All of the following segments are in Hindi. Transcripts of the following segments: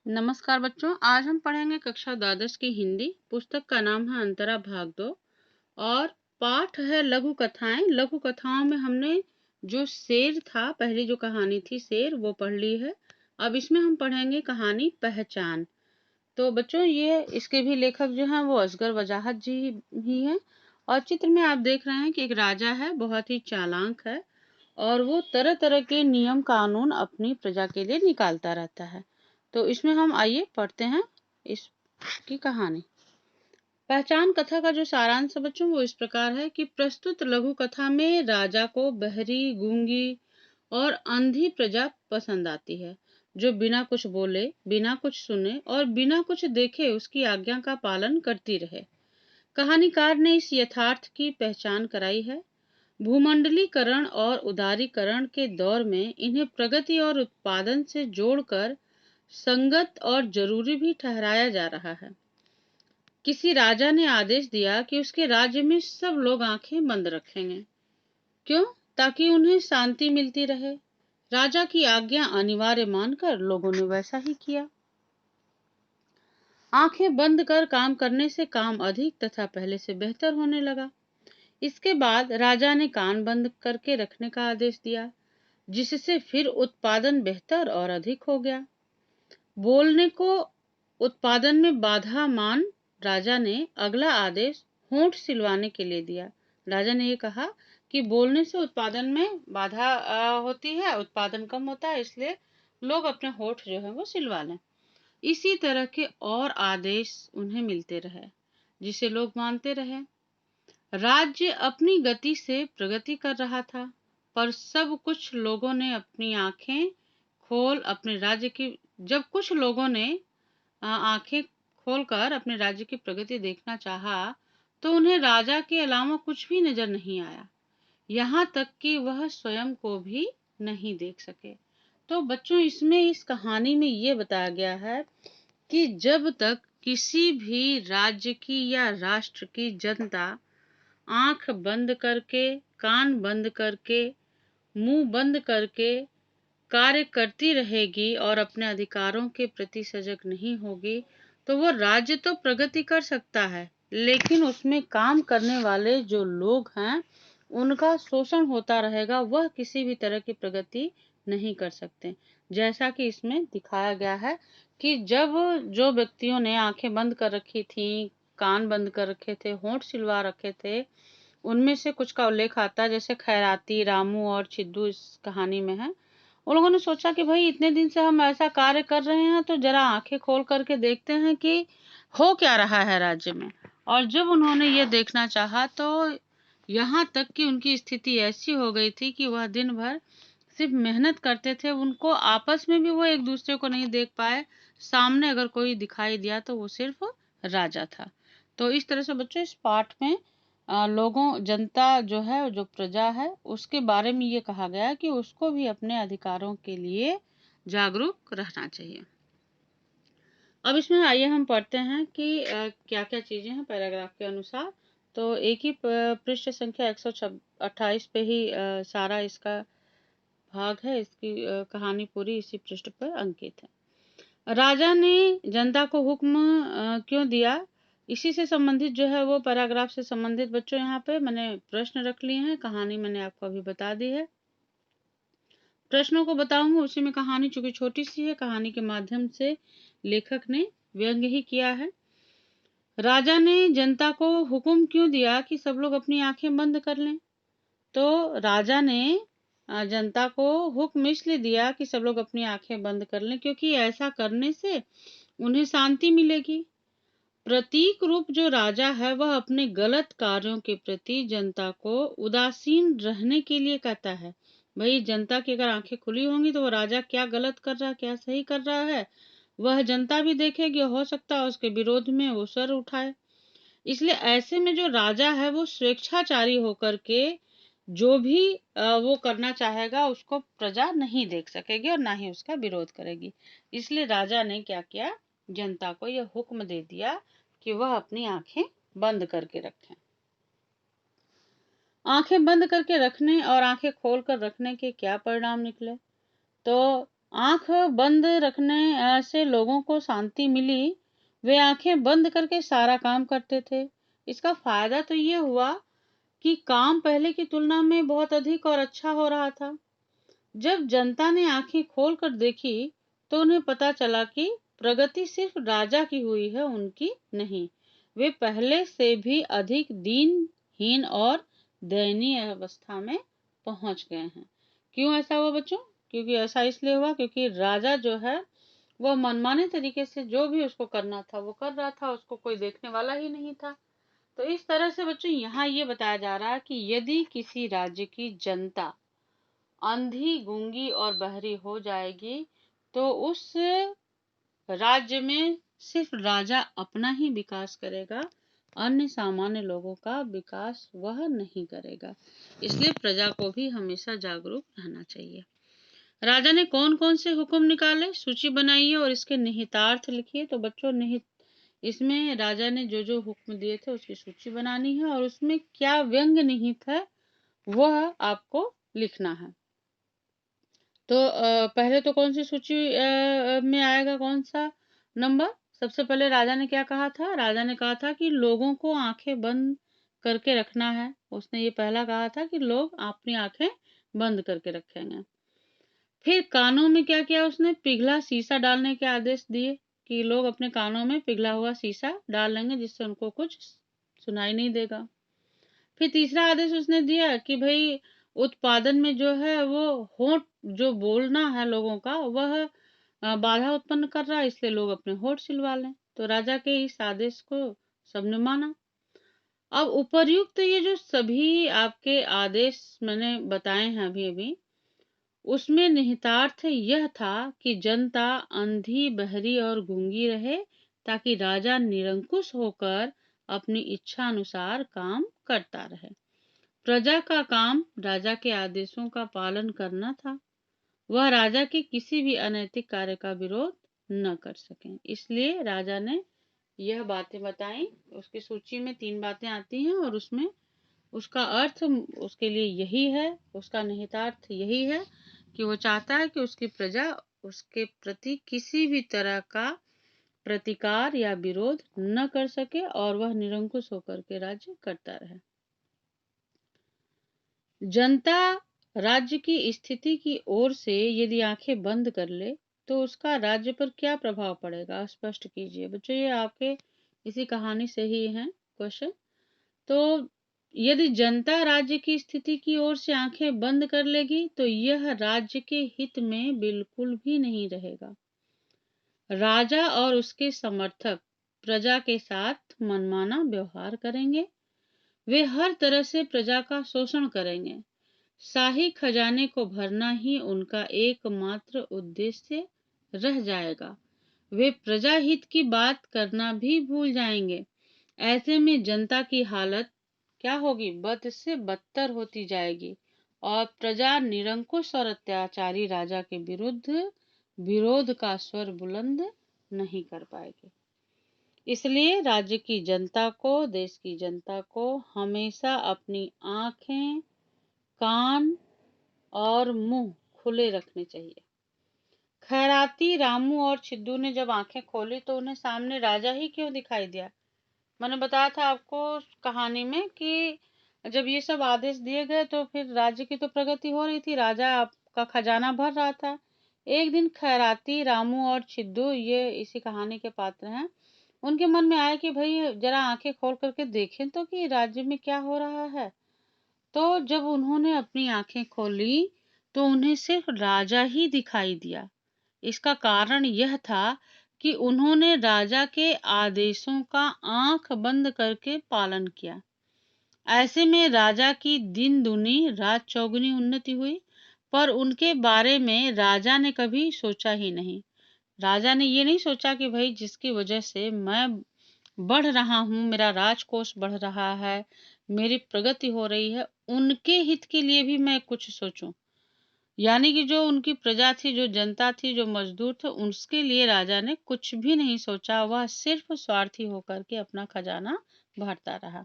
नमस्कार बच्चों, आज हम पढ़ेंगे कक्षा द्वादश की हिंदी। पुस्तक का नाम है अंतरा भाग 2 और पाठ है लघु कथाएं। लघु कथाओं में हमने जो शेर था, पहली जो कहानी थी शेर, वो पढ़ ली है। अब इसमें हम पढ़ेंगे कहानी पहचान। तो बच्चों, ये इसके भी लेखक जो हैं वो असगर वजाहत जी ही हैं। और चित्र में आप देख रहे हैं कि एक राजा है, बहुत ही चालाक है और वो तरह तरह के नियम कानून अपनी प्रजा के लिए निकालता रहता है। तो इसमें हम आइए पढ़ते हैं इसकी कहानी। पहचान कथा का जो सारांश है बच्चों, वो इस प्रकार है कि प्रस्तुत लघु कथा में राजा को बहरी, गूंगी और अंधी प्रजा पसंद आती है, जो बिना कुछ बोले, बिना कुछ सुने और बिना कुछ देखे उसकी आज्ञा का पालन करती रहे। कहानीकार ने इस यथार्थ की पहचान कराई है। भूमंडलीकरण और उदारीकरण के दौर में इन्हें प्रगति और उत्पादन से जोड़कर संगत और जरूरी भी ठहराया जा रहा है। किसी राजा ने आदेश दिया कि उसके राज्य में सब लोग आंखें बंद रखेंगे। क्यों? ताकि उन्हें शांति मिलती रहे। राजा की आज्ञा अनिवार्य मानकर लोगों ने वैसा ही किया। आंखें बंद कर काम करने से काम अधिक तथा पहले से बेहतर होने लगा। इसके बाद राजा ने कान बंद करके रखने का आदेश दिया, जिससे फिर उत्पादन बेहतर और अधिक हो गया। बोलने को उत्पादन में बाधा मान राजा ने अगला आदेश होंठ सिलवाने के लिए दिया। राजा ने ये कहा कि बोलने से उत्पादन में बाधा होती है, उत्पादन कम होता है, इसलिए लोग अपने होंठ जो है वो सिलवा लें। इसी तरह के और आदेश उन्हें मिलते रहे, जिसे लोग मानते रहे। राज्य अपनी गति से प्रगति कर रहा था, पर सब कुछ लोगों ने अपनी आंखें खोल अपने राज्य की जब कुछ लोगों ने आंखें खोलकर अपने राज्य की प्रगति देखना चाहा, तो उन्हें राजा के अलावा कुछ भी नजर नहीं आया। यहाँ तक कि वह स्वयं को भी नहीं देख सके। तो बच्चों, इसमें इस कहानी में ये बताया गया है कि जब तक किसी भी राज्य की या राष्ट्र की जनता आंख बंद करके, कान बंद करके, मुंह बंद करके कार्य करती रहेगी और अपने अधिकारों के प्रति सजग नहीं होगी, तो वो राज्य तो प्रगति कर सकता है, लेकिन उसमें काम करने वाले जो लोग हैं उनका शोषण होता रहेगा। वह किसी भी तरह की प्रगति नहीं कर सकते। जैसा कि इसमें दिखाया गया है कि जब जो व्यक्तियों ने आंखें बंद कर रखी थी, कान बंद कर रखे थे, होंठ सिलवा रखे थे, उनमें से कुछ का उल्लेख आता है, जैसे खैराती, रामू और छिद्दू इस कहानी में है। उन लोगों ने सोचा कि भाई इतने दिन से हम ऐसा कार्य कर रहे हैं, तो जरा आंखें खोल करके देखते हैं कि हो क्या रहा है राज्य में। और जब उन्होंने ये देखना चाहा, तो यहाँ तक कि उनकी स्थिति ऐसी हो गई थी कि वह दिन भर सिर्फ मेहनत करते थे। उनको आपस में भी वो एक दूसरे को नहीं देख पाए। सामने अगर कोई दिखाई दिया तो वो सिर्फ राजा था। तो इस तरह से बच्चों, इस पाठ में लोगों, जनता जो है, जो प्रजा है, उसके बारे में ये कहा गया है कि उसको भी अपने अधिकारों के लिए जागरूक रहना चाहिए। अब इसमें आइए हम पढ़ते हैं कि क्या क्या चीजें हैं पैराग्राफ के अनुसार। तो एक ही पृष्ठ संख्या 128 पे ही सारा इसका भाग है। इसकी कहानी पूरी इसी पृष्ठ पर अंकित है। राजा ने जनता को हुक्म क्यों दिया, इसी से संबंधित जो है वो पैराग्राफ से संबंधित बच्चों यहाँ पे मैंने प्रश्न रख लिए हैं। कहानी मैंने आपको अभी बता दी है। प्रश्नों को बताऊंगा उसी में। कहानी चूंकि छोटी सी है, कहानी के माध्यम से लेखक ने व्यंग्य ही किया है। राजा ने जनता को हुक्म क्यों दिया कि सब लोग अपनी आंखें बंद कर लें? तो राजा ने जनता को हुक्म इसलिए दिया कि सब लोग अपनी आंखें बंद कर लें, क्योंकि ऐसा करने से उन्हें शांति मिलेगी। प्रतीक रूप जो राजा है, वह अपने गलत कार्यों के प्रति जनता को उदासीन रहने के लिए कहता है। भाई, जनता की अगर आंखें खुली होंगी तो वो राजा क्या गलत कर रहा है, क्या सही कर रहा है, वह जनता भी देखेगी। हो सकता है उसके विरोध में वो सर उठाए। इसलिए ऐसे में जो राजा है वो स्वेच्छाचारी होकर के जो भी वो करना चाहेगा, उसको प्रजा नहीं देख सकेगी और ना ही उसका विरोध करेगी। इसलिए राजा ने क्या किया, जनता को यह हुक्म दे दिया कि वह अपनी आंखें बंद करके रखें। आंखें बंद करके रखने और आंखें खोल कर रखने के क्या परिणाम निकले? तो आंख बंद रखने से लोगों को शांति मिली। वे आंखें बंद करके सारा काम करते थे। इसका फायदा तो ये हुआ कि काम पहले की तुलना में बहुत अधिक और अच्छा हो रहा था। जब जनता ने आंखें खोलकर देखी तो उन्हें पता चला कि प्रगति सिर्फ राजा की हुई है, उनकी नहीं। वे पहले से भी अधिक दीनहीन और दयनीय अवस्था में पहुंच गए हैं। क्यों ऐसा हुआ बच्चों? क्योंकि ऐसा इसलिए हुआ क्योंकि राजा जो है वो मनमाने तरीके से जो भी उसको करना था वो कर रहा था, उसको कोई देखने वाला ही नहीं था। तो इस तरह से बच्चों यहाँ ये बताया जा रहा है कि यदि किसी राज्य की जनता अंधी, गूंगी और बहरी हो जाएगी तो उस राज्य में सिर्फ राजा अपना ही विकास करेगा, अन्य सामान्य लोगों का विकास वह नहीं करेगा। इसलिए प्रजा को भी हमेशा जागरूक रहना चाहिए। राजा ने कौन कौन से हुक्म निकाले, सूची बनाइए और इसके निहितार्थ लिखिए। तो बच्चों निहित इसमें राजा ने जो जो हुक्म दिए थे उसकी सूची बनानी है और उसमें क्या व्यंग निहित है वह आपको लिखना है। तो पहले तो कौन सी सूची में आएगा, कौन सा नंबर? सबसे पहले राजा ने क्या कहा था? राजा ने कहा था कि लोगों को आंखें बंद करके रखना है। उसने ये पहला कहा था कि लोग अपनी आंखें बंद करके रखेंगे। फिर कानों में क्या किया उसने? पिघला शीशा डालने के आदेश दिए कि लोग अपने कानों में पिघला हुआ शीशा डाल लेंगे जिससे उनको कुछ सुनाई नहीं देगा। फिर तीसरा आदेश उसने दिया कि भाई उत्पादन में जो है वो होंठ जो बोलना है लोगों का वह बाधा उत्पन्न कर रहा है, इसलिए लोग अपने होंठ सिलवा लें। तो राजा के इस आदेश को सबने माना। अब उपर्युक्त ये जो सभी आपके आदेश मैंने बताए हैं अभी अभी, उसमें निहितार्थ यह था कि जनता अंधी, बहरी और गूंगी रहे ताकि राजा निरंकुश होकर अपनी इच्छा अनुसार काम करता रहे। प्रजा का काम राजा के आदेशों का पालन करना था। वह राजा के किसी भी अनैतिक कार्य का विरोध न कर सकें। इसलिए राजा ने यह बातें बताई। उसकी सूची में 3 बातें आती हैं और उसमें उसका अर्थ उसके लिए यही है, उसका निहितार्थ यही है कि वो चाहता है कि उसकी प्रजा उसके प्रति किसी भी तरह का प्रतिकार या विरोध न कर सके और वह निरंकुश होकर के राज्य करता रहे। जनता राज्य की स्थिति की ओर से यदि आंखें बंद कर ले तो उसका राज्य पर क्या प्रभाव पड़ेगा, स्पष्ट कीजिए। बच्चों ये आपके इसी कहानी से ही है क्वेश्चन। तो यदि जनता राज्य की स्थिति की ओर से आंखें बंद कर लेगी तो यह राज्य के हित में बिल्कुल भी नहीं रहेगा। राजा और उसके समर्थक प्रजा के साथ मनमाना व्यवहार करेंगे। वे हर तरह से प्रजा का शोषण करेंगे। शाही खजाने को भरना ही उनका एकमात्र उद्देश्य रह जाएगा। वे प्रजा हित की बात करना भी भूल जाएंगे। ऐसे में जनता की हालत क्या होगी? बद से बदतर होती जाएगी और प्रजा निरंकुश और अत्याचारी राजा के विरुद्ध विरोध का स्वर बुलंद नहीं कर पाएगी। इसलिए राज्य की जनता को, देश की जनता को हमेशा अपनी आंखें, कान और मुंह खुले रखने चाहिए। खैराती, रामू और छिद्दू ने जब आंखें खोली तो उन्हें सामने राजा ही क्यों दिखाई दिया? मैंने बताया था आपको कहानी में कि जब ये सब आदेश दिए गए तो फिर राज्य की तो प्रगति हो रही थी, राजा का खजाना भर रहा था। एक दिन खैराती, रामू और छिद्दू, ये इसी कहानी के पात्र हैं, उनके मन में आया कि भाई जरा आंखें खोल करके देखें तो कि राज्य में क्या हो रहा है। तो जब उन्होंने अपनी आंखें खोली तो उन्हें सिर्फ राजा ही दिखाई दिया। इसका कारण यह था कि उन्होंने राजा के आदेशों का आंख बंद करके पालन किया। ऐसे में राजा की दिन दुनी रात चौगुनी उन्नति हुई, पर उनके बारे में राजा ने कभी सोचा ही नहीं। राजा ने ये नहीं सोचा कि भाई जिसकी वजह से मैं बढ़ रहा हूँ, मेरा राजकोष बढ़ रहा है, मेरी प्रगति हो रही है, उनके हित के लिए भी मैं कुछ सोचूं। यानी कि जो उनकी प्रजा थी, जो जनता थी, जो मजदूर थे, उसके लिए राजा ने कुछ भी नहीं सोचा। वह सिर्फ स्वार्थी होकर के अपना खजाना भरता रहा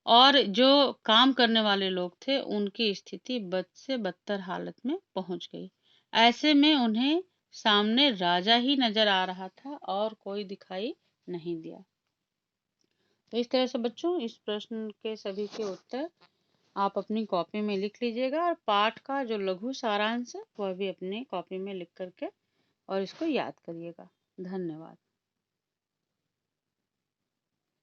और जो काम करने वाले लोग थे उनकी स्थिति बद से बदतर हालत में पहुंच गई। ऐसे में उन्हें सामने राजा ही नजर आ रहा था और कोई दिखाई नहीं दिया। तो इस तरह से बच्चों इस प्रश्न के सभी के उत्तर आप अपनी कॉपी में लिख लीजिएगा और पाठ का जो लघु सारांश है वह भी अपनी कॉपी में लिख करके और इसको याद करिएगा। धन्यवाद।